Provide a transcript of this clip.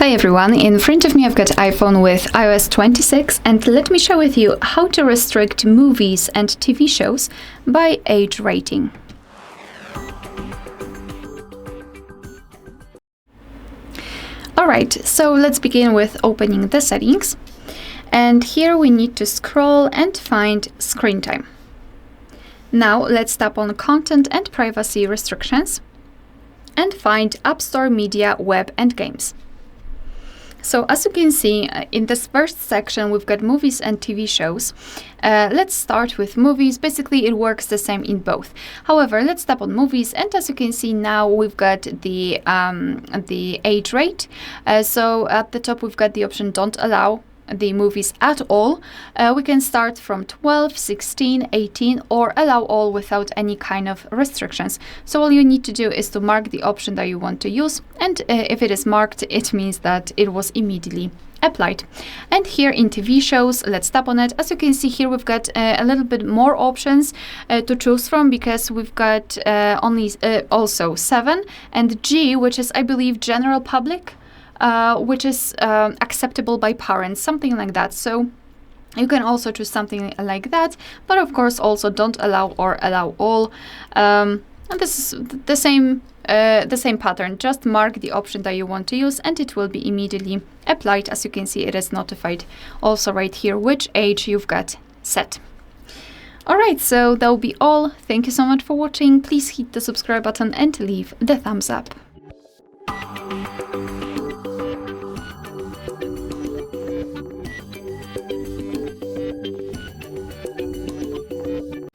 Hi everyone, in front of me I've got iPhone with iOS 26 and let me share with you how to restrict movies and TV shows by age rating. Alright, so let's begin with opening the settings, and here we need to scroll and find screen time. Now let's tap on content and privacy restrictions and find App Store, Media, Web and Games. So as you can see, in this first section, we've got movies and TV shows. Let's start with movies. Basically, it works the same in both. However, let's tap on movies, and as you can see now, we've got the age rate. So at the top, we've got the option "Don't allow the movies at all." We can start from 12, 16, 18, or allow all without any kind of restrictions. So all you need to do is to mark the option that you want to use, and if it is marked, it means that it was immediately applied. And here in TV shows, let's tap on it. As you can see here, we've got a little bit more options to choose from, because we've got only also 7 and G, which is, I believe, general public, which is acceptable by parents, something like that. So you can also choose something like that, but of course also don't allow or allow all. And this is the same pattern. Just mark the option that you want to use and it will be immediately applied. As you can see, it is notified also right here which age you've got set. Alright, so that will be all. Thank you so much for watching. Please hit the subscribe button and leave the thumbs up.